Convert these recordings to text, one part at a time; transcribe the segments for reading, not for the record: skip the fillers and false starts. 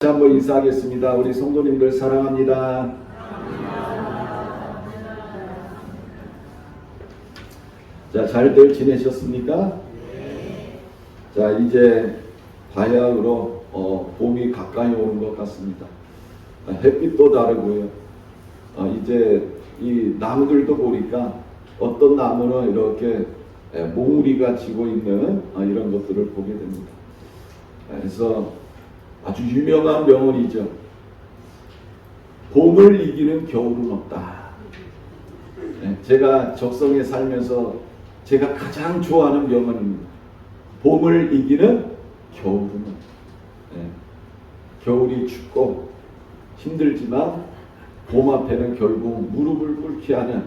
한번 인사하겠습니다. 우리 성도님들 사랑합니다. 자, 잘들 지내셨습니까? 자, 이제 바야흐로 봄이 가까이 오는 것 같습니다. 햇빛도 다르고요. 이제 이 나무들도 보니까 어떤 나무는 이렇게 몽우리가 지고 있는 이런 것들을 보게 됩니다. 그래서 아주 유명한 명언이죠. 봄을 이기는 겨울은 없다. 제가 적성에 살면서 제가 가장 좋아하는 명언입니다. 봄을 이기는 겨울은 없다. 겨울이 춥고 힘들지만 봄 앞에는 결국 무릎을 꿇게 하는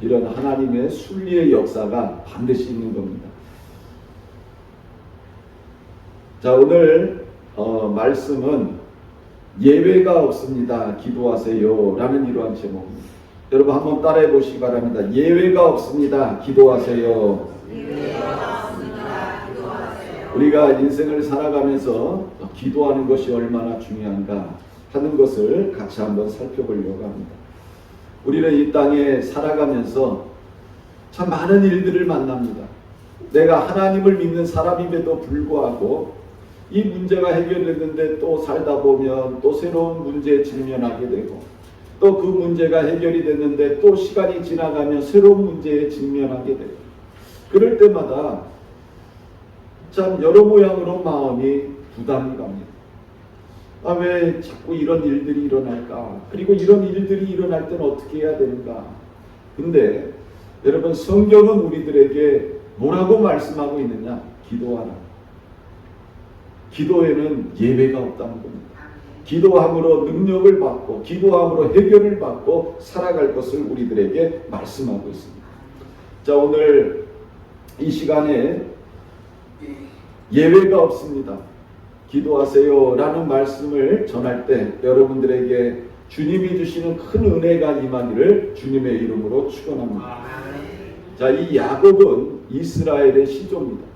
이런 하나님의 순리의 역사가 반드시 있는 겁니다. 자, 오늘 말씀은 예외가 없습니다. 기도하세요 라는 이러한 제목입니다. 여러분 한번 따라해 보시기 바랍니다. 예외가 없습니다. 기도하세요. 예외가 없습니다. 기도하세요. 우리가 인생을 살아가면서 기도하는 것이 얼마나 중요한가 하는 것을 같이 한번 살펴보려고 합니다. 우리는 이 땅에 살아가면서 참 많은 일들을 만납니다. 내가 하나님을 믿는 사람임에도 불구하고 이 문제가 해결됐는데 또 살다 보면 또 새로운 문제에 직면하게 되고 또 그 문제가 해결이 됐는데 또 시간이 지나가면 새로운 문제에 직면하게 되고 그럴 때마다 참 여러 모양으로 마음이 부담이 갑니다. 왜 자꾸 이런 일들이 일어날까? 그리고 이런 일들이 일어날 때는 어떻게 해야 되는가? 근데 여러분 성경은 우리들에게 뭐라고 말씀하고 있느냐? 기도하라. 기도에는 예외가 없다는 겁니다. 기도함으로 능력을 받고 기도함으로 해결을 받고 살아갈 것을 우리들에게 말씀하고 있습니다. 자, 오늘 이 시간에 예외가 없습니다. 기도하세요 라는 말씀을 전할 때 여러분들에게 주님이 주시는 큰 은혜가 임하기를 주님의 이름으로 축원합니다. 자, 이 야곱은 이스라엘의 시조입니다.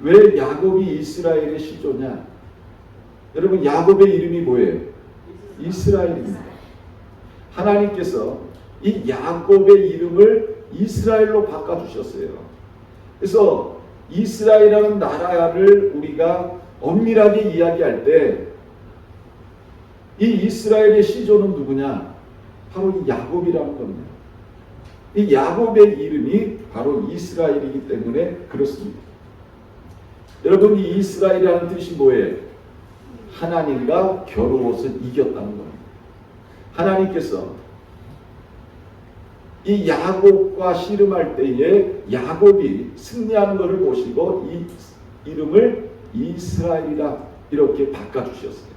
왜 야곱이 이스라엘의 시조냐? 여러분 야곱의 이름이 뭐예요? 이스라엘입니다. 하나님께서 이 야곱의 이름을 이스라엘로 바꿔주셨어요. 그래서 이스라엘이라는 나라를 우리가 엄밀하게 이야기할 때 이 이스라엘의 시조는 누구냐? 바로 이 야곱이라는 겁니다. 이 야곱의 이름이 바로 이스라엘이기 때문에 그렇습니다. 여러분 이 이스라엘이라는 뜻이 뭐예요? 하나님과 겨루어서 이겼다는 겁니다. 하나님께서 이 야곱과 씨름할 때에 야곱이 승리하는 것을 보시고 이 이름을 이스라엘이라 이렇게 바꿔주셨어요.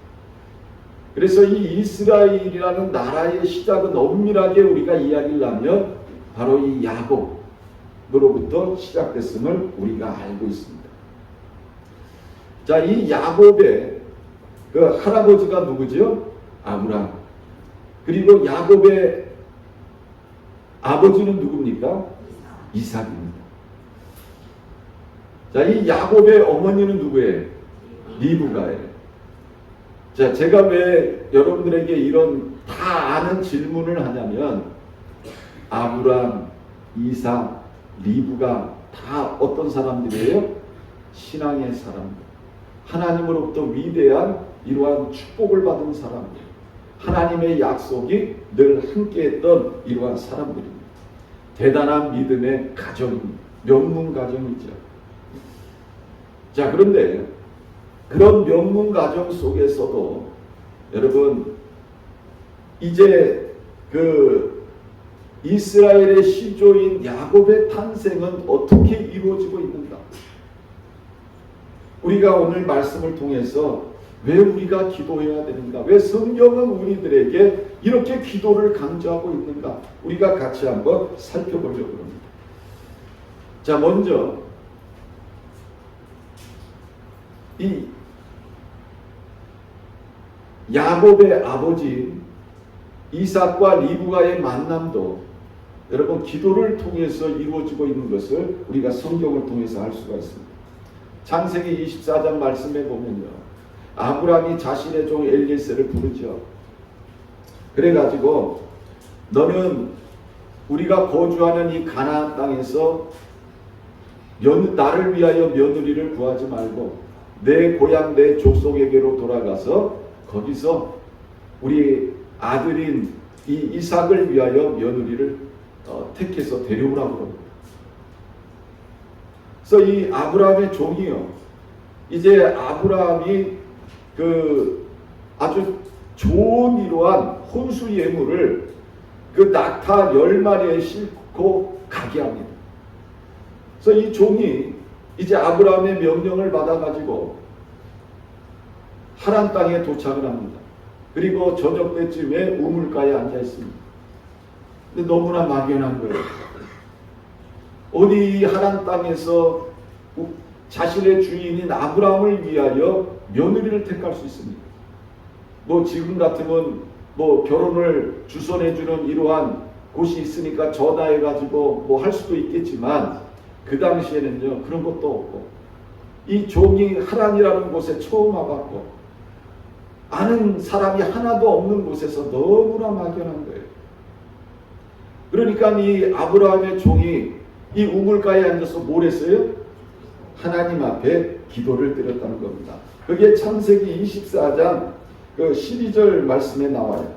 그래서 이 이스라엘이라는 나라의 시작은 엄밀하게 우리가 이야기를 하면 바로 이 야곱으로부터 시작됐음을 우리가 알고 있습니다. 자, 이 야곱의 그 할아버지가 누구죠? 아브람. 그리고 야곱의 아버지는 누굽니까? 이삭입니다. 자, 이 야곱의 어머니는 누구예요? 리브가예요. 자, 제가 왜 여러분들에게 이런 다 아는 질문을 하냐면 아브람, 이삭, 리브가 다 어떤 사람들이에요? 신앙의 사람들. 하나님으로부터 위대한 이러한 축복을 받은 사람들, 하나님의 약속이 늘 함께했던 이러한 사람들입니다. 대단한 믿음의 가정입니다. 명문 가정이죠. 자, 그런데 그런 명문 가정 속에서도 여러분 이제 그 이스라엘의 시조인 야곱의 탄생은 어떻게 이루어지고 있는가? 우리가 오늘 말씀을 통해서 왜 우리가 기도해야 되는가? 왜 성경은 우리들에게 이렇게 기도를 강조하고 있는가? 우리가 같이 한번 살펴보려고 합니다. 자, 먼저 이 야곱의 아버지 이삭과 리브가의 만남도 여러분 기도를 통해서 이루어지고 있는 것을 우리가 성경을 통해서 알 수가 있습니다. 창세기 24장 말씀에 보면요, 아브라함이 자신의 종 엘리에셀을 부르죠. 그래가지고 너는 우리가 거주하는 이 가나안 땅에서 나를 위하여 며느리를 구하지 말고 내 고향 내 족속에게로 돌아가서 거기서 우리 아들인 이 이삭을 위하여 며느리를 택해서 데려오라고 합니다. 그래서 이 아브라함의 종이요, 이제 아브라함이 그 아주 좋은 이러한 혼수 예물을 그 낙타 10마리에 싣고 가게 합니다. 그래서 이 종이 이제 아브라함의 명령을 받아가지고 하란 땅에 도착을 합니다. 그리고 저녁 때쯤에 우물가에 앉아 있습니다. 근데 너무나 막연한 거예요. 어디 하란 땅에서 자신의 주인인 아브라함을 위하여 며느리를 택할 수 있습니까? 뭐 지금 같으면 뭐 결혼을 주선해주는 이러한 곳이 있으니까 전화해가지고 뭐 할 수도 있겠지만 그 당시에는요 그런 것도 없고 이 종이 하란이라는 곳에 처음 와봤고 아는 사람이 하나도 없는 곳에서 너무나 막연한 거예요. 그러니까 이 아브라함의 종이 이 우물가에 앉아서 뭘 했어요? 하나님 앞에 기도를 드렸다는 겁니다. 그게 창세기 24장 그 12절 말씀에 나와요.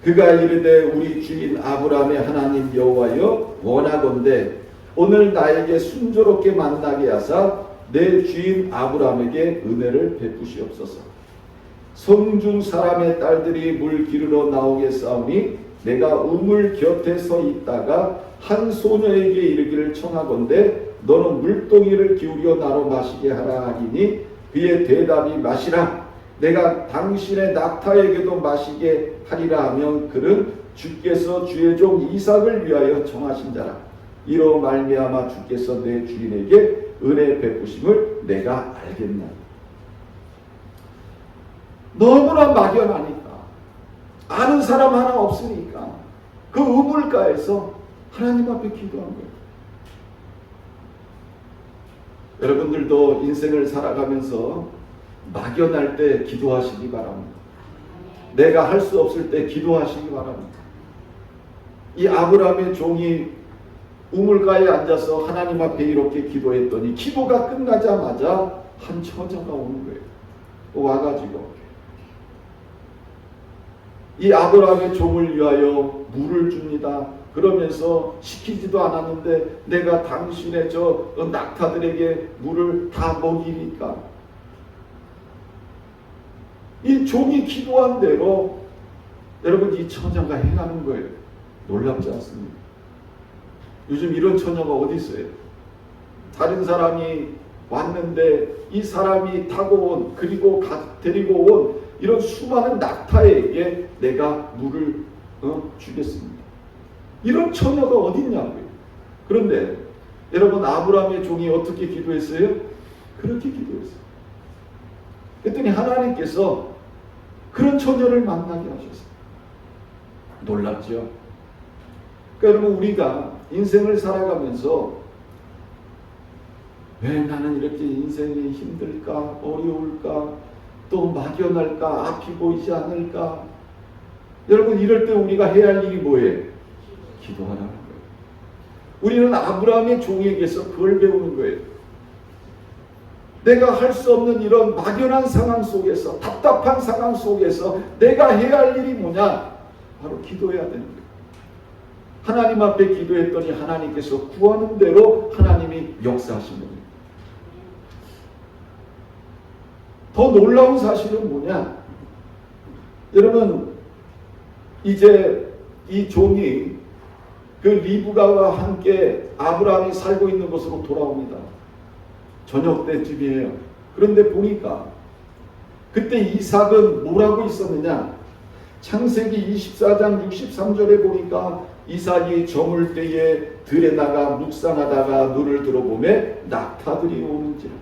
그가 이르되 우리 주인 아브라함의 하나님 여호와여 원하건대 오늘 나에게 순조롭게 만나게 하사 내 주인 아브라함에게 은혜를 베푸시옵소서. 성중 사람의 딸들이 물 기르러 나오겠사오니 내가 우물 곁에 서 있다가 한 소녀에게 이르기를 청하건대 너는 물동이를 기울여 나로 마시게 하라 하니 그의 대답이 마시라 내가 당신의 낙타에게도 마시게 하리라 하면 그는 주께서 주의 종 이삭을 위하여 정하신 자라. 이로 말미암아 주께서 내 주인에게 은혜 베푸심을 내가 알겠나. 너무나 막연하니까 아는 사람 하나 없으니까 그 우물가에서 하나님 앞에 기도한 거예요. 여러분들도 인생을 살아가면서 막연할 때 기도하시기 바랍니다. 내가 할 수 없을 때 기도하시기 바랍니다. 이 아브라함의 종이 우물가에 앉아서 하나님 앞에 이렇게 기도했더니 기도가 끝나자마자 한 처자가 오는 거예요. 와가지고 이 아브라함의 종을 위하여 물을 줍니다. 그러면서 시키지도 않았는데 내가 당신의 저 낙타들에게 물을 다 먹이니까 이 종이 기도한 대로 여러분 이 처녀가 행하는 거예요. 놀랍지 않습니까? 요즘 이런 처녀가 어디 있어요? 다른 사람이 왔는데 이 사람이 타고 온 그리고 데리고 온 이런 수많은 낙타에게 내가 물을 주겠습니다. 이런 처녀가 어디 있냐고요. 그런데 여러분 아브라함의 종이 어떻게 기도했어요? 그렇게 기도했어요. 그랬더니 하나님께서 그런 처녀를 만나게 하셨어요. 놀랍죠? 그러니까 여러분 우리가 인생을 살아가면서 왜 나는 이렇게 인생이 힘들까? 어려울까? 또 막연할까? 앞이 보이지 않을까? 여러분 이럴 때 우리가 해야 할 일이 뭐예요? 기도하라는 거예요. 우리는 아브라함의 종에게서 그걸 배우는 거예요. 내가 할 수 없는 이런 막연한 상황 속에서 답답한 상황 속에서 내가 해야 할 일이 뭐냐? 바로 기도해야 되는 거예요. 하나님 앞에 기도했더니 하나님께서 구하는 대로 하나님이 역사하신 겁니다. 더 놀라운 사실은 뭐냐? 여러분 이제 이 종이 그 리브가와 함께 아브라함이 살고 있는 곳으로 돌아옵니다. 저녁 때쯤이에요. 그런데 보니까 그때 이삭은 뭐라고 있었느냐? 창세기 24장 63절에 보니까 이삭이 저물 때에 들에 나가 묵상하다가 눈을 들어보매 낙타들이 오는지라.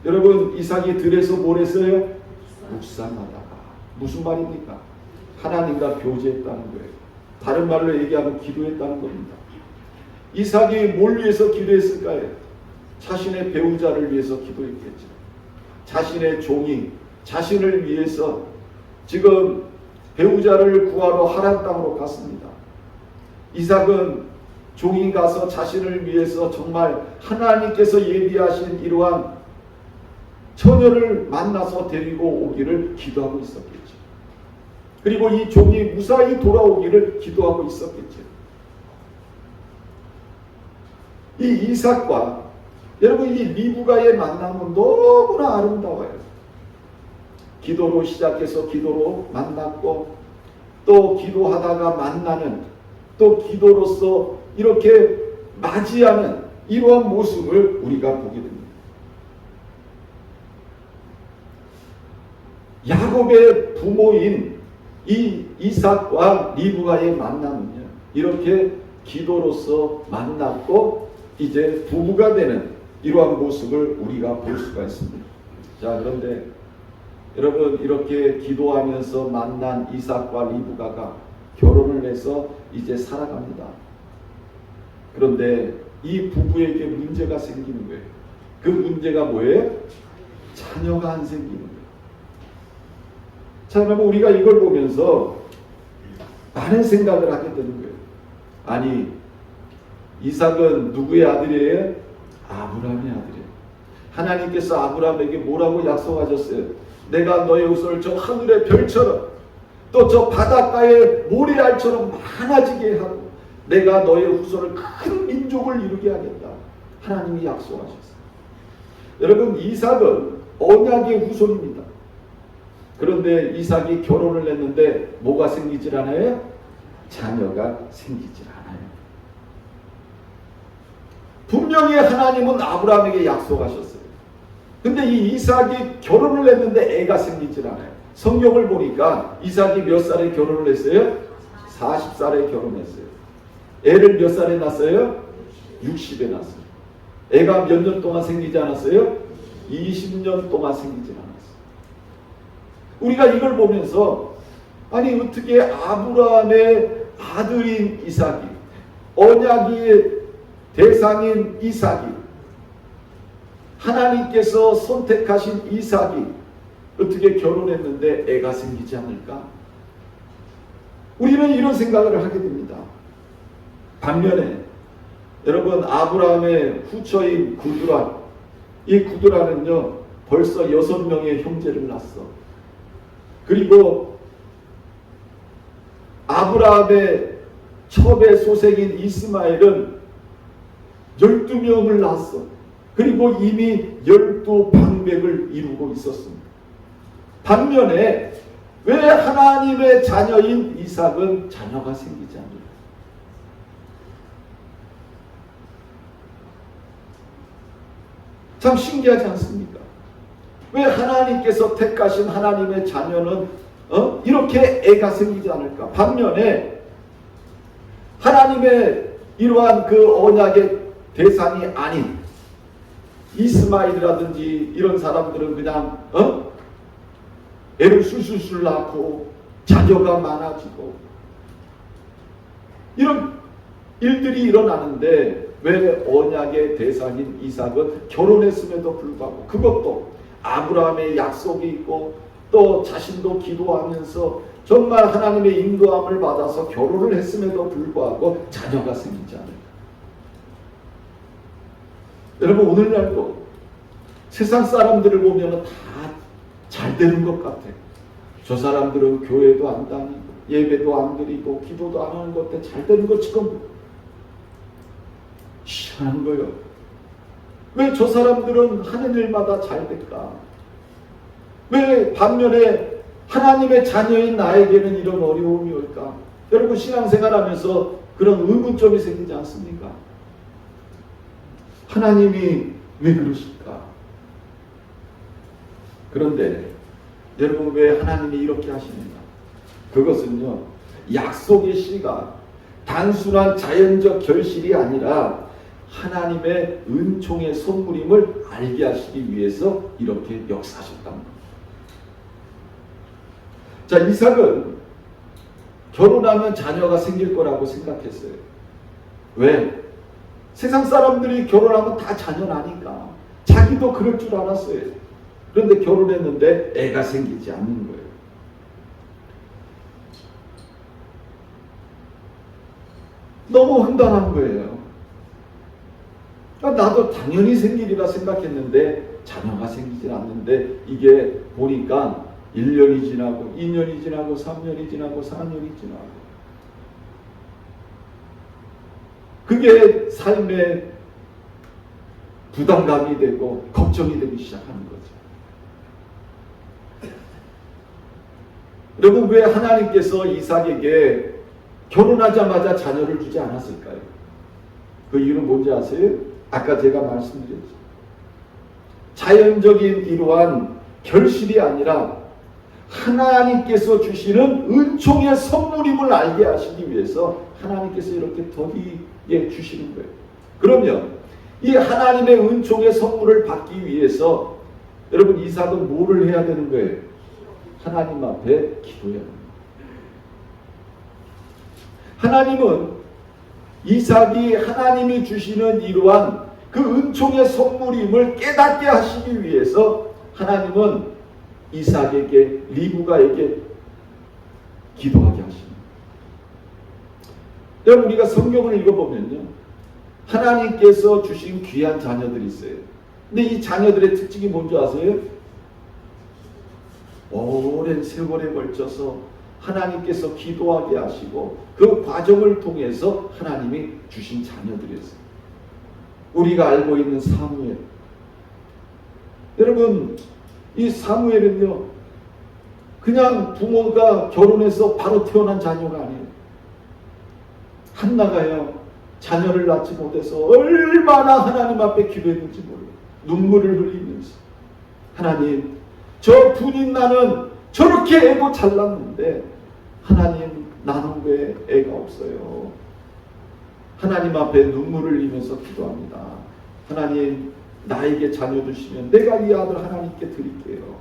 여러분 이삭이 들에서 뭘 했어요? 묵상하다가. 무슨 말입니까? 하나님과 교제했다는 거예요. 다른 말로 얘기하면 기도했다는 겁니다. 이삭이 뭘 위해서 기도했을까요? 자신의 배우자를 위해서 기도했겠죠. 자신의 종이 자신을 위해서 지금 배우자를 구하러 하란 땅으로 갔습니다. 이삭은 종이 가서 자신을 위해서 정말 하나님께서 예비하신 이러한 처녀를 만나서 데리고 오기를 기도하고 있었겠죠. 그리고 이 종이 무사히 돌아오기를 기도하고 있었겠죠. 이 이삭과 여러분 이 리브가의 만남은 너무나 아름다워요. 기도로 시작해서 기도로 만났고 또 기도하다가 만나는 또 기도로서 이렇게 맞이하는 이러한 모습을 우리가 보게 됩니다. 야곱의 부모인 이 이삭과 리브가의 만남은요, 이렇게 기도로서 만났고 이제 부부가 되는 이러한 모습을 우리가 볼 수가 있습니다. 자, 그런데 여러분 이렇게 기도하면서 만난 이삭과 리브가가 결혼을 해서 이제 살아갑니다. 그런데 이 부부에게 문제가 생기는 거예요. 그 문제가 뭐예요? 자녀가 안 생기는 거예요. 자, 그러면 우리가 이걸 보면서 많은 생각을 하게 되는 거예요. 아니, 이삭은 누구의 아들이에요? 아브라함의 아들이에요. 하나님께서 아브라함에게 뭐라고 약속하셨어요? 내가 너의 후손을 저 하늘의 별처럼 또 저 바닷가의 모래알처럼 많아지게 하고 내가 너의 후손을 큰 민족을 이루게 하겠다. 하나님이 약속하셨어요. 여러분, 이삭은 언약의 후손입니다. 그런데 이삭이 결혼을 했는데 뭐가 생기질 않아요? 자녀가 생기질 않아요. 분명히 하나님은 아브라함에게 약속하셨어요. 근데 이 이삭이 결혼을 했는데 애가 생기질 않아요. 성경을 보니까 이삭이 몇 살에 결혼을 했어요? 40살에 결혼했어요. 애를 몇 살에 낳았어요? 60에 낳았어요. 애가 몇 년 동안 생기지 않았어요? 20년 동안 생기지 않았어요. 우리가 이걸 보면서 아니 어떻게 아브라함의 아들인 이삭이 언약의 대상인 이삭이 하나님께서 선택하신 이삭이 어떻게 결혼했는데 애가 생기지 않을까? 우리는 이런 생각을 하게 됩니다. 반면에 여러분 아브라함의 후처인 구드라, 이 구드라는요 벌써 6명의 형제를 낳았어. 그리고 아브라함의 첩의 소생인 이스마엘은 12명을 낳았어. 그리고 이미 12방백을 이루고 있었습니다. 반면에 왜 하나님의 자녀인 이삭은 자녀가 생기지 않을까? 참 신기하지 않습니까? 왜 하나님께서 택하신 하나님의 자녀는 이렇게 애가 생기지 않을까? 반면에 하나님의 이러한 그 언약의 대상이 아닌 이스마엘이라든지 이런 사람들은 그냥 애를 술술술 낳고 자녀가 많아지고 이런 일들이 일어나는데 왜 언약의 대상인 이삭은 결혼했음에도 불구하고 그것도 아브라함의 약속이 있고 또 자신도 기도하면서 정말 하나님의 인도함을 받아서 결혼을 했음에도 불구하고 자녀가 생기지 않을까? 여러분 오늘날도 세상 사람들을 보면 다 잘 되는 것 같아. 저 사람들은 교회도 안 다니고 예배도 안 드리고 기도도 안 하는 것 같아. 잘 되는 것처럼 희한한 거예요. 왜 저 사람들은 하는 일마다 잘 될까? 왜 반면에 하나님의 자녀인 나에게는 이런 어려움이 올까? 여러분 신앙생활하면서 그런 의문점이 생기지 않습니까? 하나님이 왜 그러실까? 그런데 여러분 왜 하나님이 이렇게 하십니까? 그것은요 약속의 씨가 단순한 자연적 결실이 아니라 하나님의 은총의 선물임을 알게 하시기 위해서 이렇게 역사하셨답니다. 자, 이삭은 결혼하면 자녀가 생길 거라고 생각했어요. 왜? 세상 사람들이 결혼하면 다 자녀 나니까 자기도 그럴 줄 알았어요. 그런데 결혼했는데 애가 생기지 않는 거예요. 너무 황당한 거예요. 나도 당연히 생기리라 생각했는데 자녀가 생기질 않는데 이게 보니까 1년이 지나고 2년이 지나고 3년이 지나고 4년이 지나고 그게 삶의 부담감이 되고 걱정이 되기 시작하는 거죠. 여러분, 왜 하나님께서 이삭에게 결혼하자마자 자녀를 주지 않았을까요? 그 이유는 뭔지 아세요? 아까 제가 말씀드렸죠. 자연적인 이러한 결실이 아니라 하나님께서 주시는 은총의 선물임을 알게 하시기 위해서 하나님께서 이렇게 더디게 주시는 거예요. 그러면 이 하나님의 은총의 선물을 받기 위해서 여러분 이삭은 뭐를 해야 되는 거예요? 하나님 앞에 기도해야 합니다. 하나님은 이삭이 하나님이 주시는 이러한 그 은총의 선물임을 깨닫게 하시기 위해서 하나님은 이삭에게 리브가에게 기도하게 하십니다. 여러분 우리가 성경을 읽어보면요, 하나님께서 주신 귀한 자녀들이 있어요. 근데 이 자녀들의 특징이 뭔지 아세요? 오랜 세월에 걸쳐서 하나님께서 기도하게 하시고 그 과정을 통해서 하나님이 주신 자녀들이었어요. 우리가 알고 있는 사무엘. 여러분 이 사무엘은요 그냥 부모가 결혼해서 바로 태어난 자녀가 아니에요. 한나가요 자녀를 낳지 못해서 얼마나 하나님 앞에 기도했는지 몰라요. 눈물을 흘리면서 하나님 저 분인 나는 저렇게 애도 잘 낳는데 하나님 나는 왜 애가 없어요. 하나님 앞에 눈물을 흘리면서 기도합니다. 하나님 나에게 자녀 주시면 내가 이 아들 하나님께 드릴게요.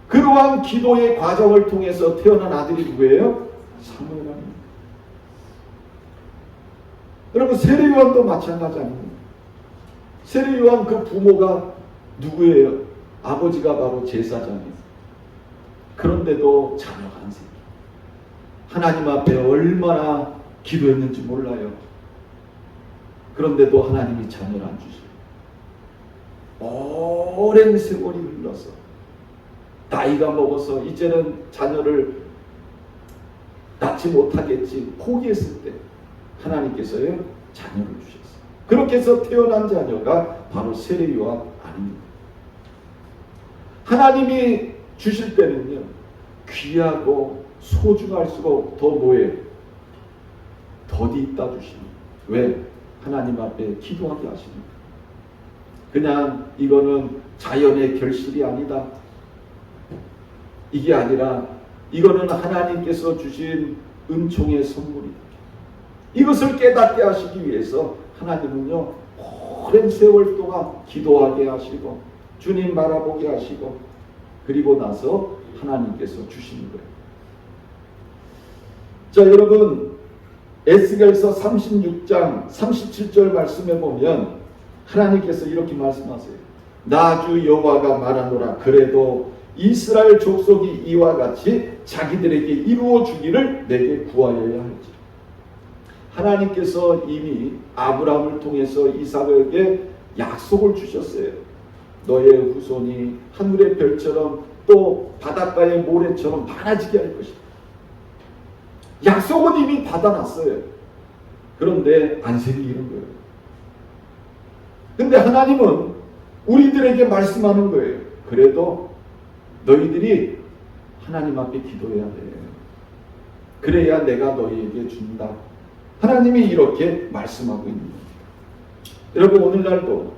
그러한 기도의 과정을 통해서 태어난 아들이 누구예요? 사무엘 아닙니까? 여러분 세례요한도 마찬가지 아닙니까? 세례요한 그 부모가 누구예요? 아버지가 바로 제사장이에요. 그런데도 자녀가 안 생겨. 하나님 앞에 얼마나 기도했는지 몰라요. 그런데도 하나님이 자녀를 안 주셔요. 오랜 세월이 흘러서 나이가 먹어서 이제는 자녀를 낳지 못하겠지 포기했을 때 하나님께서요 자녀를 주셨어요. 그렇게 해서 태어난 자녀가 바로 세례요한 아닙니다. 하나님이 주실 때는요 귀하고 소중할수록 더 뭐예요? 더디 있다 주십니다. 왜? 하나님 앞에 기도하게 하십니다. 그냥 이거는 자연의 결실이 아니다. 이게 아니라 이거는 하나님께서 주신 은총의 선물이다. 이것을 깨닫게 하시기 위해서 하나님은요 오랜 세월 동안 기도하게 하시고 주님 바라보게 하시고 그리고 나서 하나님께서 주시는 거예요. 자 여러분 에스겔서 36장 37절 말씀에 보면 하나님께서 이렇게 말씀하세요. 나 주 여호와가 말하노라. 그래도 이스라엘 족속이 이와 같이 자기들에게 이루어 주기를 내게 구하여야 할지. 하나님께서 이미 아브라함을 통해서 이삭에게 약속을 주셨어요. 너의 후손이 하늘의 별처럼 또 바닷가의 모래처럼 많아지게 할 것이다. 약속은 이미 받아놨어요. 그런데 안 생기는 거예요. 근데 하나님은 우리들에게 말씀하는 거예요. 그래도 너희들이 하나님 앞에 기도해야 돼. 그래야 내가 너희에게 준다. 하나님이 이렇게 말씀하고 있는 겁니다. 여러분 오늘날도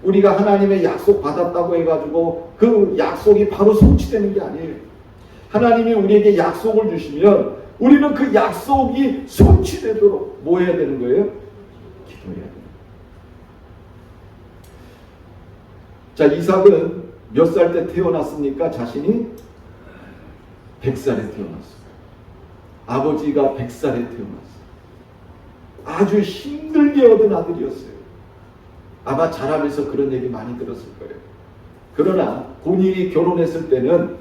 우리가 하나님의 약속 받았다고 해가지고 그 약속이 바로 성취되는 게 아니에요. 하나님이 우리에게 약속을 주시면 우리는 그 약속이 성취되도록 뭐 해야 되는 거예요? 기도해야 돼요. 자 이삭은 몇 살 때 태어났습니까? 자신이 100살에 태어났어요. 아버지가 100살에 태어났어요. 아주 힘들게 얻은 아들이었어요. 아마 자라면서 그런 얘기 많이 들었을 거예요. 그러나 본인이 결혼했을 때는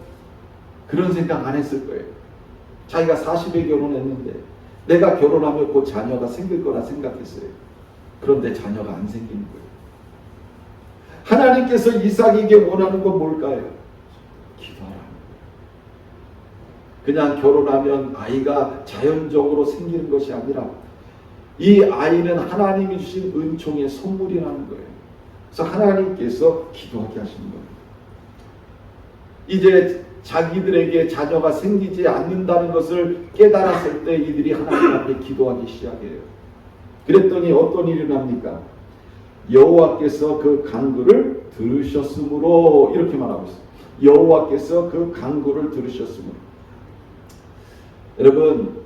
그런 생각 안 했을 거예요. 자기가 40에 결혼했는데 내가 결혼하면 곧 자녀가 생길 거라 생각했어요. 그런데 자녀가 안 생기는 거예요. 하나님께서 이삭에게 원하는 건 뭘까요? 기도하라는 거예요. 그냥 결혼하면 아이가 자연적으로 생기는 것이 아니라 이 아이는 하나님이 주신 은총의 선물이라는 거예요. 그래서 하나님께서 기도하게 하시는 겁니다. 이제 자기들에게 자녀가 생기지 않는다는 것을 깨달았을 때 이들이 하나님 앞에 기도하기 시작해요. 그랬더니 어떤 일이 납니까? 여호와께서 그 간구를 들으셨으므로, 이렇게 말하고 있어요. 여호와께서 그 간구를 들으셨으므로. 여러분,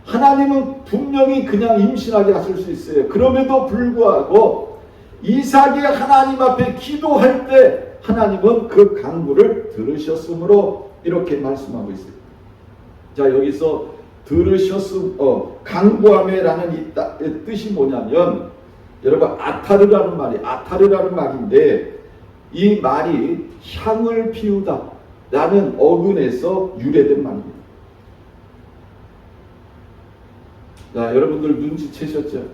하나님은 분명히 그냥 임신하게 하실 수 있어요. 그럼에도 불구하고 이삭이 하나님 앞에 기도할 때 하나님은 그 간구를 들으셨으므로, 이렇게 말씀하고 있어요. 자, 여기서 간구함에라는 이 뜻이 뭐냐면, 여러분, 아타르라는 말인데, 이 말이 향을 피우다 라는 어근에서 유래된 말입니다. 자, 여러분들 눈치채셨죠?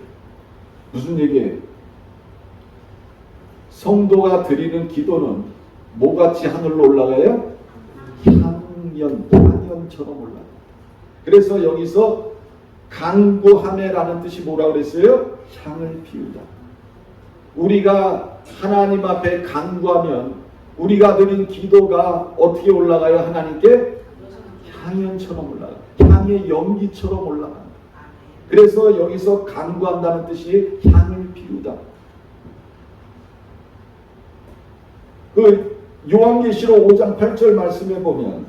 무슨 얘기예요? 성도가 드리는 기도는 뭐같이 하늘로 올라가요? 향연처럼 올라가요. 그래서 여기서 간구하매라는 뜻이 뭐라고 그랬어요? 향을 피우다. 우리가 하나님 앞에 간구하면 우리가 드린 기도가 어떻게 올라가요? 하나님께 향연처럼 올라가요. 향의 연기처럼 올라가요. 그래서 여기서 간구한다는 뜻이 향을 피우다. 그 요한계시록 5장 8절 말씀에 보면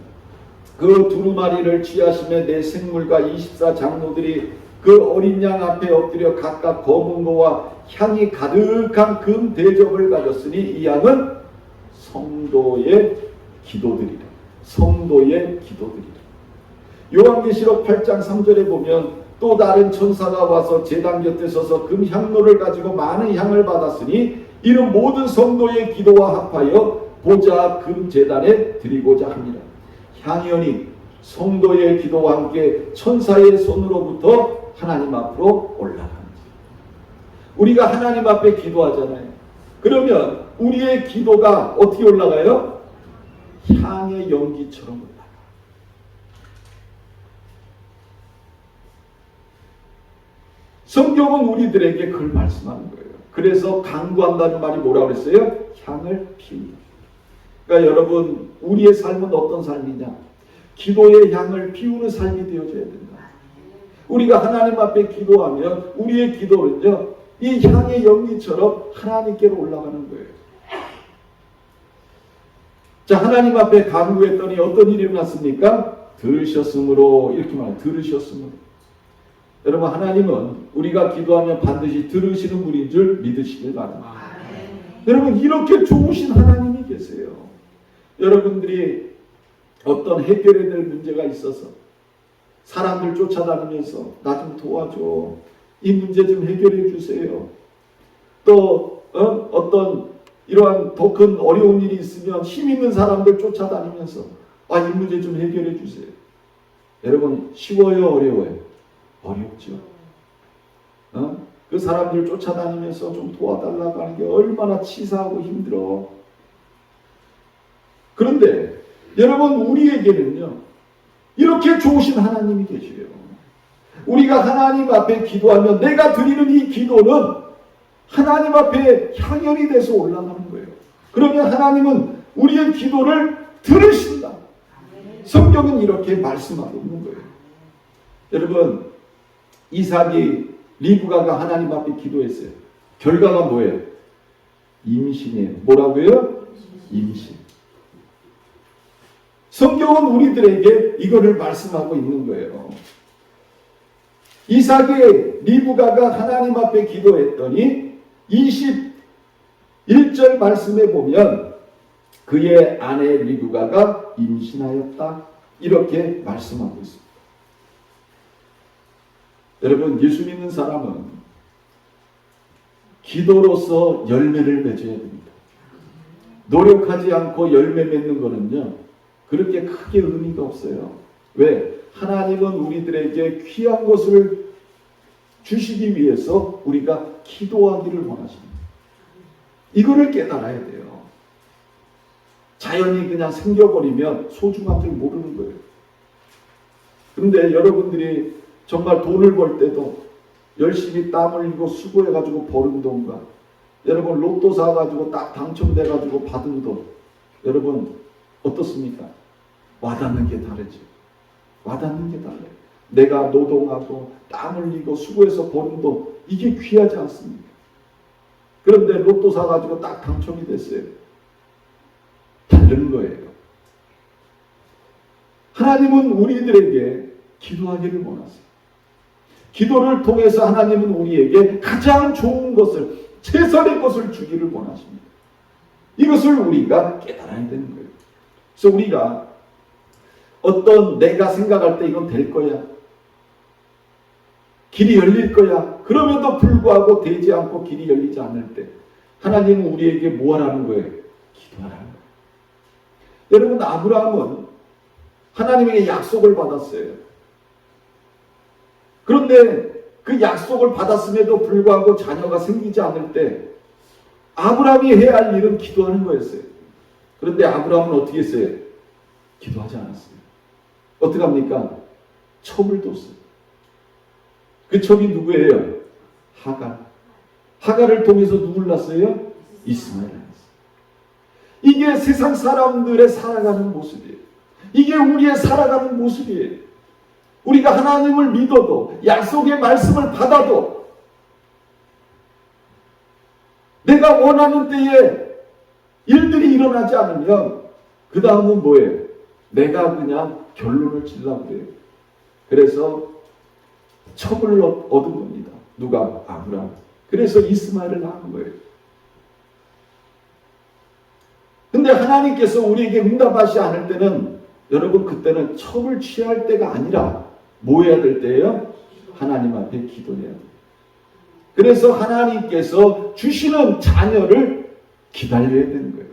그 두루마리를 취하심에 내 생물과 24장로들이 그 어린 양 앞에 엎드려 각각 검은 거와 향이 가득한 금 대접을 가졌으니 이 양은 성도의 기도들이라. 성도의 기도들이라. 요한계시록 8장 3절에 보면 또 다른 천사가 와서 제단 곁에 서서 금 향로를 가지고 많은 향을 받았으니 이는 모든 성도의 기도와 합하여 보좌 금 제단에 드리고자 합니다. 향연이 성도의 기도와 함께 천사의 손으로부터 하나님 앞으로 올라갑니다. 우리가 하나님 앞에 기도하잖아요. 그러면 우리의 기도가 어떻게 올라가요? 향의 연기처럼 올라가요. 성경은 우리들에게 그걸 말씀하는 거예요. 그래서 간구한다는 말이 뭐라고 그랬어요? 향을 피운다. 그러니까 여러분, 우리의 삶은 어떤 삶이냐? 기도의 향을 피우는 삶이 되어져야 된다. 우리가 하나님 앞에 기도하면 우리의 기도는요, 이 향의 연기처럼 하나님께로 올라가는 거예요. 자, 하나님 앞에 간구했더니 어떤 일이 일어났습니까? 들으셨으므로, 이렇게 말해요. 들으셨으므로. 여러분, 하나님은 우리가 기도하면 반드시 들으시는 분인 줄 믿으시길 바랍니다. 여러분, 이렇게 좋으신 하나님이 계세요. 여러분들이 어떤 해결해야 될 문제가 있어서 사람들 쫓아다니면서 나 좀 도와줘, 이 문제 좀 해결해 주세요. 또 어떤 이러한 더 큰 어려운 일이 있으면 힘 있는 사람들 쫓아다니면서 이 문제 좀 해결해 주세요. 여러분, 쉬워요, 어려워요? 어렵죠. 그 사람들 쫓아다니면서 좀 도와달라고 하는 게 얼마나 치사하고 힘들어. 그런데 여러분, 우리에게는요, 이렇게 좋으신 하나님이 계세요. 우리가 하나님 앞에 기도하면 내가 드리는 이 기도는 하나님 앞에 향연이 돼서 올라가는 거예요. 그러면 하나님은 우리의 기도를 들으신다. 성경은 이렇게 말씀하고 있는 거예요. 여러분, 이삭이 리브가가 하나님 앞에 기도했어요. 결과가 뭐예요? 임신이에요. 뭐라고요? 임신. 성경은 우리들에게 이거를 말씀하고 있는 거예요. 이삭의 리브가가 하나님 앞에 기도했더니 21절 말씀에 보면 그의 아내 리브가가 임신하였다. 이렇게 말씀하고 있습니다. 여러분, 예수 믿는 사람은 기도로서 열매를 맺어야 됩니다. 노력하지 않고 열매 맺는 거는요, 그렇게 크게 의미가 없어요. 왜? 하나님은 우리들에게 귀한 것을 주시기 위해서 우리가 기도하기를 원하십니다. 이거를 깨달아야 돼요. 자연이 그냥 생겨버리면 소중한 줄 모르는 거예요. 그런데 여러분들이 정말 돈을 벌 때도 열심히 땀 흘리고 수고해가지고 버는 돈과 여러분 로또 사가지고 딱 당첨돼가지고 받은 돈, 여러분 어떻습니까? 와닿는 게 다르죠. 와닿는 게 달라요. 내가 노동하고 땀 흘리고 수고해서 버는 돈, 이게 귀하지 않습니까? 그런데 로또 사가지고 딱 당첨이 됐어요. 다른 거예요. 하나님은 우리들에게 기도하기를 원하세요. 기도를 통해서 하나님은 우리에게 가장 좋은 것을, 최선의 것을 주기를 원하십니다. 이것을 우리가 깨달아야 되는 거예요. 그래서 우리가 어떤 내가 생각할 때 이건 될 거야, 길이 열릴 거야, 그럼에도 불구하고 되지 않고 길이 열리지 않을 때 하나님은 우리에게 뭐 하라는 거예요? 기도하라는 거예요. 여러분, 아브라함은 하나님에게 약속을 받았어요. 그런데 그 약속을 받았음에도 불구하고 자녀가 생기지 않을 때 아브라함이 해야 할 일은 기도하는 거였어요. 그런데 아브라함은 어떻게 했어요? 기도하지 않았어요. 어떻게 합니까? 첩을 뒀어요. 그 첩이 누구예요? 하갈. 하갈을 통해서 누굴 낳았어요? 이스마엘을 낳았어요. 이게 세상 사람들의 살아가는 모습이에요. 이게 우리의 살아가는 모습이에요. 우리가 하나님을 믿어도, 약속의 말씀을 받아도 내가 원하는 때에 일들이 일어나지 않으면 그 다음은 뭐예요? 내가 그냥 결론을 지려고 그래요. 그래서 첩을 얻은 겁니다. 누가? 아브라함. 그래서 이스마엘을 낳은 거예요. 근데 하나님께서 우리에게 응답하지 않을 때는, 여러분, 그때는 첩을 취할 때가 아니라 뭐 해야 될 때예요? 하나님 앞에 기도해야 돼요. 그래서 하나님께서 주시는 자녀를 기다려야 되는 거예요.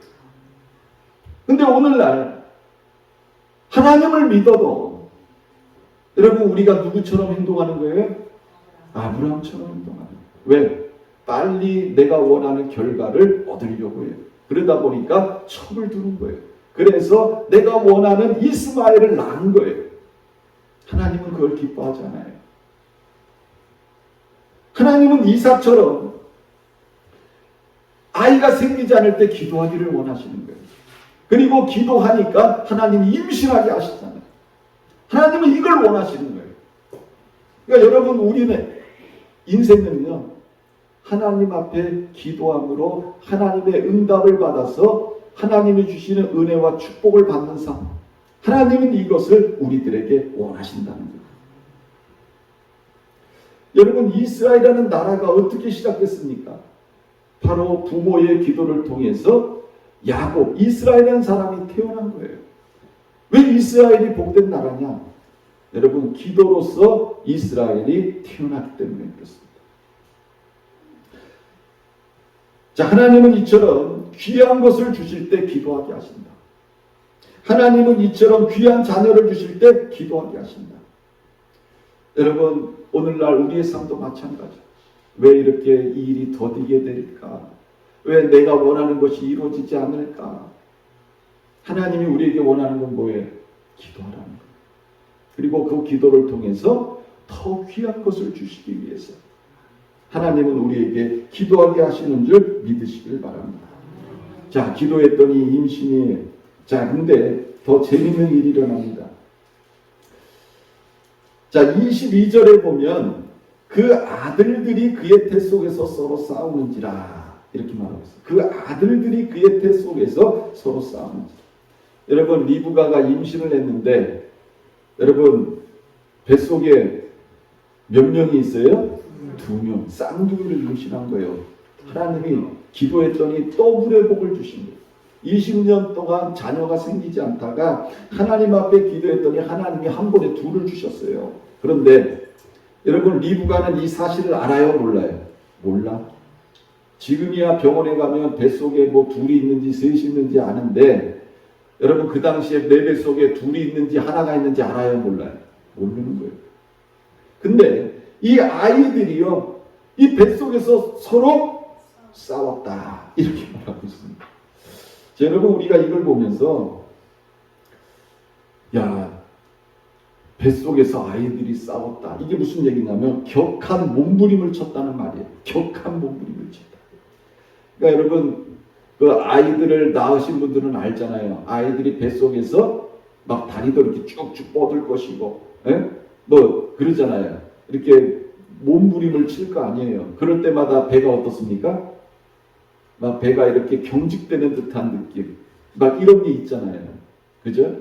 근데 오늘날 하나님을 믿어도 여러분, 우리가 누구처럼 행동하는 거예요? 아브라함처럼 행동하는 거예요. 왜? 빨리 내가 원하는 결과를 얻으려고 해요. 그러다 보니까 첩을 두는 거예요. 그래서 내가 원하는 이스마엘을 낳은 거예요. 하나님은 그걸 기뻐하지 않아요. 하나님은 이삭처럼 아이가 생기지 않을 때 기도하기를 원하시는 거예요. 그리고 기도하니까 하나님이 임신하게 하시잖아요. 하나님은 이걸 원하시는 거예요. 그러니까 여러분, 우리는 인생은요, 하나님 앞에 기도함으로 하나님의 응답을 받아서 하나님이 주시는 은혜와 축복을 받는 삶, 하나님은 이것을 우리들에게 원하신다는 거예요. 여러분, 이스라엘이라는 나라가 어떻게 시작됐습니까? 바로 부모의 기도를 통해서 야곱, 이스라엘이라는 사람이 태어난 거예요. 왜 이스라엘이 복된 나라냐? 여러분, 기도로서 이스라엘이 태어났기 때문에 그렇습니다. 자, 하나님은 이처럼 귀한 것을 주실 때 기도하게 하신다. 하나님은 이처럼 귀한 자녀를 주실 때 기도하게 하신다. 여러분, 오늘날 우리의 삶도 마찬가지예요. 왜 이렇게 이 일이 더디게 될까? 왜 내가 원하는 것이 이루어지지 않을까? 하나님이 우리에게 원하는 건 뭐예요? 기도하라는 거예요. 그리고 그 기도를 통해서 더 귀한 것을 주시기 위해서 하나님은 우리에게 기도하게 하시는 줄 믿으시길 바랍니다. 자, 기도했더니 임신이, 자, 근데 더 재밌는 일이 일어납니다. 자, 22절에 보면 그 아들들이 그의 태 속에서 서로 싸우는지라, 이렇게 말하고 있어요. 그 아들들이 그의 태 속에서 서로 싸우는지라. 여러분, 리브가가 임신을 했는데 여러분, 뱃속에 몇 명이 있어요? 2명. 쌍둥이를 임신한 거예요. 하나님이 기도했더니 더블의 복을 주신 거예요. 20년 동안 자녀가 생기지 않다가 하나님 앞에 기도했더니 하나님이 한 번에 2를 주셨어요. 그런데 여러분 리브가는 이 사실을 알아요, 몰라요? 몰라. 지금이야 병원에 가면 뱃속에 뭐 둘이 있는지 셋이 있는지 아는데, 여러분 그 당시에 내 뱃속에 둘이 있는지 하나가 있는지 알아요, 몰라요? 모르는 거예요. 근데 이 아이들이요, 이 뱃속에서 서로 싸웠다, 이렇게 말하고 있습니다. 자, 여러분 우리가 이걸 보면서 야, 뱃속에서 아이들이 싸웠다, 이게 무슨 얘기냐면 격한 몸부림을 쳤다는 말이에요. 격한 몸부림을 쳤다. 그러니까 여러분 그 아이들을 낳으신 분들은 알잖아요. 아이들이 뱃속에서 막 다리도 이렇게 쭉쭉 뻗을 것이고, 뭐 그러잖아요. 이렇게 몸부림을 칠 거 아니에요. 그럴 때마다 배가 어떻습니까? 막 배가 이렇게 경직되는 듯한 느낌, 막 이런 게 있잖아요. 그죠?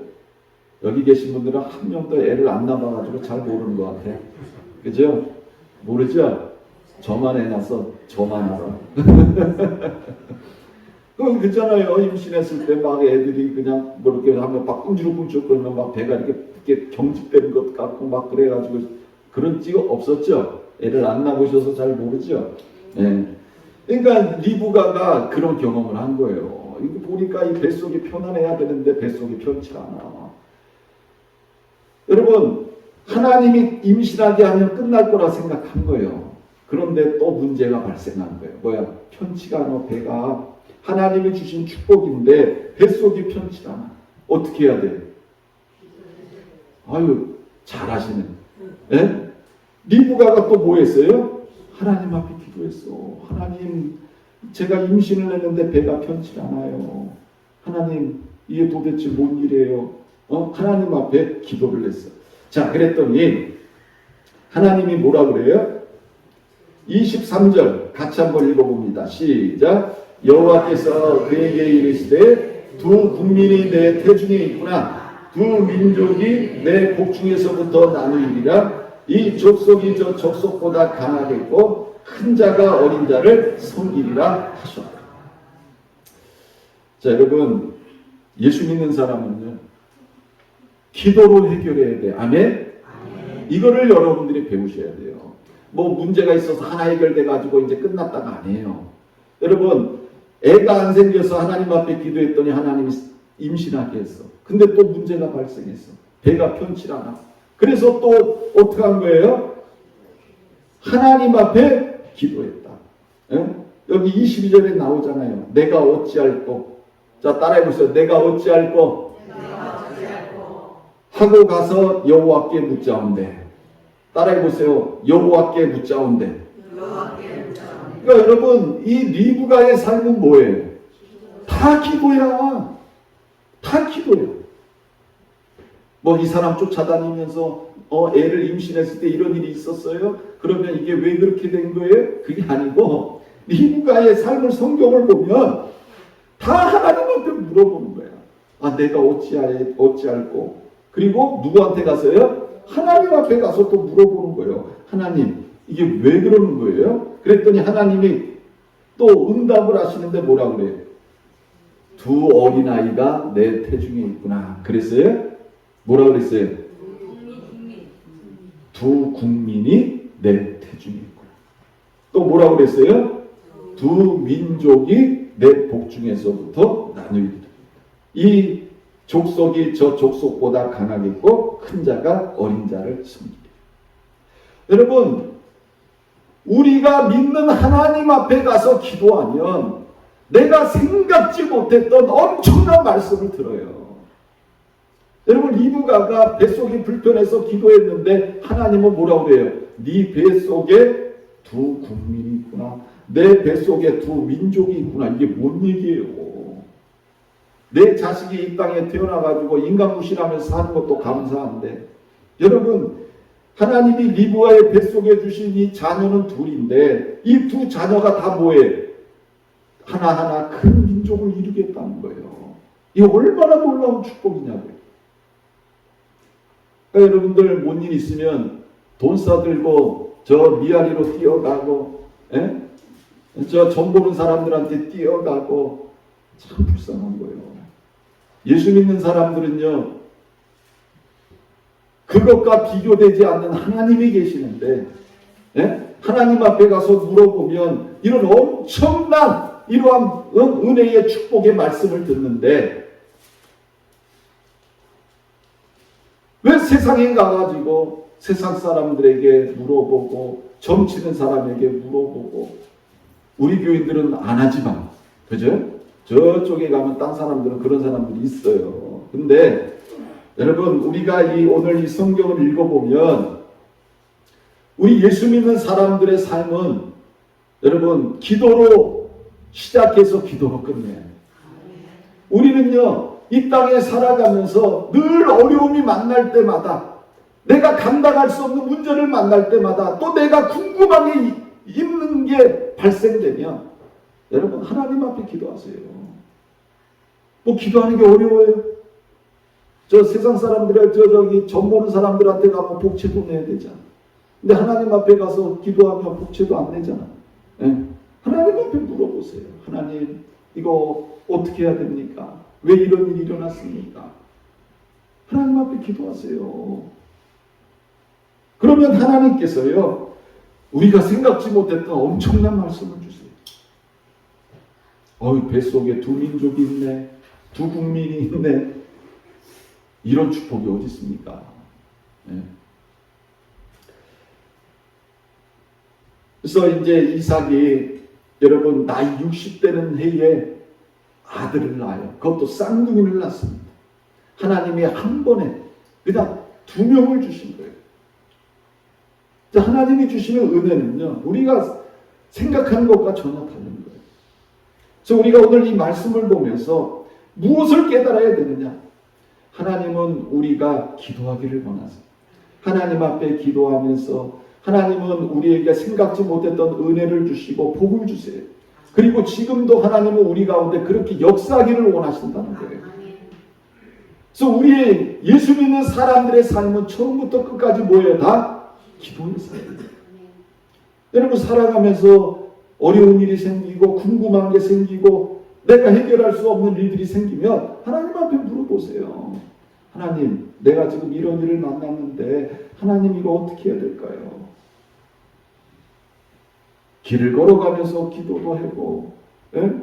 여기 계신 분들은 한 명도 애를 안 낳아가지고 잘 모르는 것 같아요. 그죠? 모르죠? 저만 애 낳아서 저만 알아. 그잖아요. 임신했을 때 막 애들이 그냥 뭐 이렇게 하면 막 꿈주룩꿈주룩 그러면 막 배가 이렇게 경직되는 것 같고 막 그래가지고, 그런 찌가 없었죠. 애를 안 낳으셔서 잘 모르죠. 예. 그러니까 리브가가 그런 경험을 한 거예요. 이거 보니까 이 뱃속이 편안해야 되는데 뱃속이 편치 않아. 여러분 하나님이 임신하게 하면 끝날 거라 생각한 거예요. 그런데 또 문제가 발생한 거예요. 뭐야? 편치가 않아. 배가 하나님이 주신 축복인데 뱃속이 편치 않아. 어떻게 해야 돼? 아유, 잘하시네. 예? 리브가가 또 뭐 했어요? 하나님 앞에 기도했어. 하나님, 제가 임신을 했는데 배가 편치 않아요. 하나님, 이게 도대체 뭔 일이에요? 하나님 앞에 기도를 했어. 자, 그랬더니 하나님이 뭐라 그래요? 23절 같이 한번 읽어봅니다. 시작. 여호와께서 그에게 이르시되 두 국민이 내 태중에 있구나. 두 민족이 내 복중에서부터 나누리라. 이 족속이 저 족속보다 강하겠고 큰 자가 어린 자를 섬기리라 하셨다. 자, 여러분 예수 믿는 사람은요, 기도로 해결해야 돼. 아멘? 이거를 여러분들이 배우셔야 돼요. 뭐 문제가 있어서 하나 해결돼 가지고 이제 끝났다가 아니에요. 여러분 애가 안 생겨서 하나님 앞에 기도했더니 하나님이 임신하게 했어. 근데 또 문제가 발생했어. 배가 편치 않아. 그래서 또 어떻게 한 거예요? 하나님 앞에 기도했다. 여기 22절에 나오잖아요. 내가 어찌할꼬. 자, 따라해보세요. 내가 어찌할꼬. 하고 가서 여호와께 묻자온대. 따라해보세요. 여호와께 묻자온대. 그러니까 여러분 이 리브가의 삶은 뭐예요? 다 기도야. 다 기도야. 뭐 이 사람 쫓아다니면서 애를 임신했을 때 이런 일이 있었어요? 그러면 이게 왜 그렇게 된 거예요? 그게 아니고 리브가의 삶을 성경을 보면 다 하나님 앞에 물어보는 거야. 아, 내가 어찌할꼬. 그리고 누구한테 가서요? 하나님 앞에 가서 또 물어보는 거예요. 하나님, 이게 왜 그러는 거예요? 그랬더니 하나님이 또 응답을 하시는데 뭐라 그래요? 두 어린아이가 내 태중에 있구나. 그랬어요? 뭐라 그랬어요? 두 국민이 내 태중에 있구나. 또 뭐라 그랬어요? 두 민족이 내 복중에서부터 나누리라. 이 족속이 저 족속보다 강하겠고 큰 자가 어린 자를 섬기리라. 여러분 우리가 믿는 하나님 앞에 가서 기도하면 내가 생각지 못했던 엄청난 말씀을 들어요. 여러분 리브가가 뱃속이 불편해서 기도했는데 하나님은 뭐라고 그래요? 네 뱃속에 두 국민이 있구나. 내 뱃속에 두 민족이 있구나. 이게 뭔 얘기예요? 내 자식이 이 땅에 태어나가지고 인간 무시하면서 사는 것도 감사한데, 여러분 하나님이 리브가의 뱃속에 주신 이 자녀는 둘인데 이 두 자녀가 다 뭐예요? 하나하나 큰 민족을 이루겠다는 거예요. 이게 얼마나 놀라운 축복이냐고요. 그러니까 여러분들 뭔 일 있으면 돈 싸들고 저 미아리로 뛰어가고, 저 전 보는 사람들한테 뛰어가고 참 불쌍한 거예요. 예수 믿는 사람들은요, 그것과 비교되지 않는 하나님이 계시는데, 예? 하나님 앞에 가서 물어보면 이런 엄청난 이러한 은혜의 축복의 말씀을 듣는데, 왜 세상에 가가지고 세상 사람들에게 물어보고 점치는 사람에게 물어보고, 우리 교인들은 안 하지만, 그죠? 저쪽에 가면 딴 사람들은 그런 사람들이 있어요. 근데 여러분, 우리가 오늘 이 성경을 읽어보면 우리 예수 믿는 사람들의 삶은 여러분 기도로 시작해서 기도로 끝내요. 우리는요, 이 땅에 살아가면서 늘 어려움이 만날 때마다, 내가 감당할 수 없는 문제를 만날 때마다, 또 내가 궁금한 게 있는 게 발생되면 여러분 하나님 앞에 기도하세요. 뭐 기도하는 게 어려워요? 저 세상 사람들의 저기 점 보는 사람들한테 가면 복채도 내야 되잖아. 근데 하나님 앞에 가서 기도하면 복채도 안 내잖아. 네? 하나님 앞에 물어보세요. 하나님, 이거 어떻게 해야 됩니까? 왜 이런 일이 일어났습니까? 하나님 앞에 기도하세요. 그러면 하나님께서요, 우리가 생각지 못했던 엄청난 말씀을 주세요. 뱃속에 두 민족이 있네, 두 국민이 있네. 이런 축복이 어디 있습니까? 네. 그래서 이제 이삭이 여러분 나이 60되는 해에 아들을 낳아요. 그것도 쌍둥이를 낳습니다. 하나님이 한 번에 그냥 2명을 주신 거예요. 하나님이 주시는 은혜는요, 우리가 생각하는 것과 전혀 다른 거예요. 그래서 우리가 오늘 이 말씀을 보면서 무엇을 깨달아야 되느냐? 하나님은 우리가 기도하기를 원하세요. 하나님 앞에 기도하면서 하나님은 우리에게 생각지 못했던 은혜를 주시고 복을 주세요. 그리고 지금도 하나님은 우리 가운데 그렇게 역사하기를 원하신다는 거예요. 그래서 우리 예수 믿는 사람들의 삶은 처음부터 끝까지 뭐예요? 다 기도의 삶이에요. 여러분, 살아가면서 어려운 일이 생기고 궁금한 게 생기고 내가 해결할 수 없는 일들이 생기면 하나님 앞에 물어보세요. 하나님, 내가 지금 이런 일을 만났는데 하나님 이거 어떻게 해야 될까요? 길을 걸어가면서 기도도 하고, 예?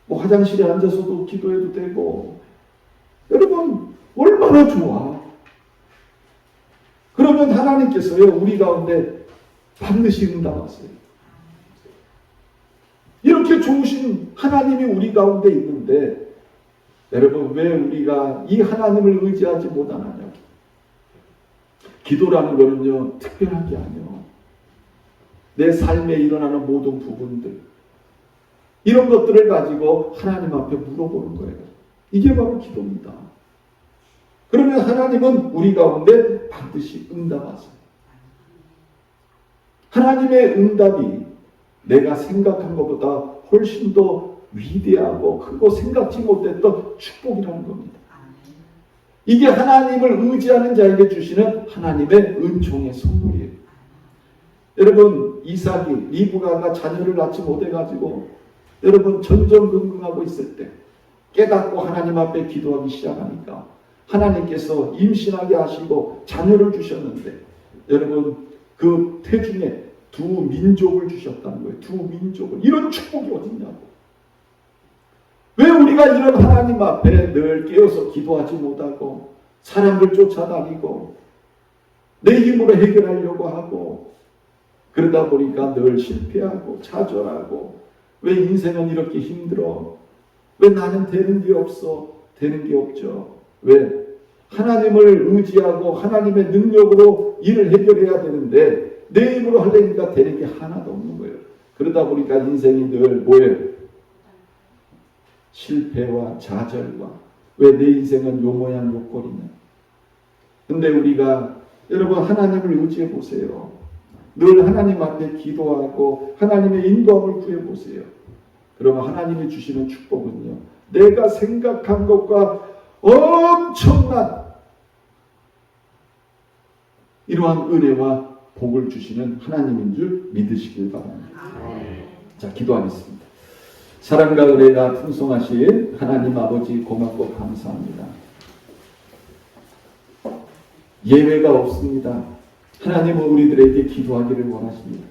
뭐 화장실에 앉아서도 기도해도 되고. 여러분, 얼마나 좋아. 그러면 하나님께서요, 우리 가운데 반드시 응답하세요. 이렇게 좋으신 하나님이 우리 가운데 있는데, 여러분, 왜 우리가 이 하나님을 의지하지 못하느냐? 기도라는 거는요, 특별한 게 아니에요. 내 삶에 일어나는 모든 부분들, 이런 것들을 가지고 하나님 앞에 물어보는 거예요. 이게 바로 기도입니다. 그러면 하나님은 우리 가운데 반드시 응답하세요. 하나님의 응답이 내가 생각한 것보다 훨씬 더 위대하고 크고 생각지 못했던 축복이라는 겁니다. 이게 하나님을 의지하는 자에게 주시는 하나님의 은총의 선물이에요. 여러분, 이삭이 리브가가 자녀를 낳지 못해가지고 여러분 전전긍긍하고 있을 때 깨닫고 하나님 앞에 기도하기 시작하니까 하나님께서 임신하게 하시고 자녀를 주셨는데, 여러분 그 태중에 두 민족을 주셨다는 거예요. 두 민족을. 이런 축복이 어딨냐고. 왜 우리가 이런 하나님 앞에 늘 깨어서 기도하지 못하고 사람들 쫓아다니고 내 힘으로 해결하려고 하고 그러다 보니까 늘 실패하고 좌절하고, 왜 인생은 이렇게 힘들어? 왜 나는 되는 게 없어? 되는 게 없죠. 왜? 하나님을 의지하고 하나님의 능력으로 일을 해결해야 되는데 내 힘으로 하려니까 되는 게 하나도 없는 거예요. 그러다 보니까 인생이 늘 뭐예요? 실패와 좌절과, 왜 내 인생은 요 모양 요 꼴이냐. 근데 우리가 여러분 하나님을 의지해 보세요. 늘 하나님 앞에 기도하고 하나님의 인도함을 구해 보세요. 그러면 하나님이 주시는 축복은요, 내가 생각한 것과 엄청난 이러한 은혜와 복을 주시는 하나님인 줄 믿으시길 바랍니다. 자, 기도하겠습니다. 사랑과 은혜가 풍성하신 하나님 아버지, 고맙고 감사합니다. 예외가 없습니다. 하나님은 우리들에게 기도하기를 원하십니다.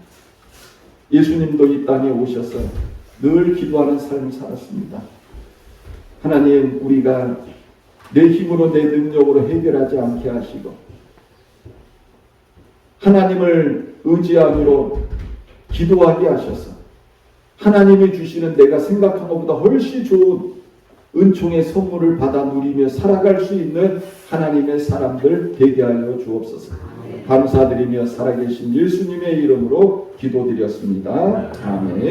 예수님도 이 땅에 오셔서 늘 기도하는 삶을 살았습니다. 하나님, 우리가 내 힘으로 내 능력으로 해결하지 않게 하시고 하나님을 의지함으로 기도하게 하셔서 하나님이 주시는 내가 생각한 것보다 훨씬 좋은 은총의 선물을 받아 누리며 살아갈 수 있는 하나님의 사람들 되게 하여 주옵소서. 감사드리며 살아계신 예수님의 이름으로 기도드렸습니다. 아멘.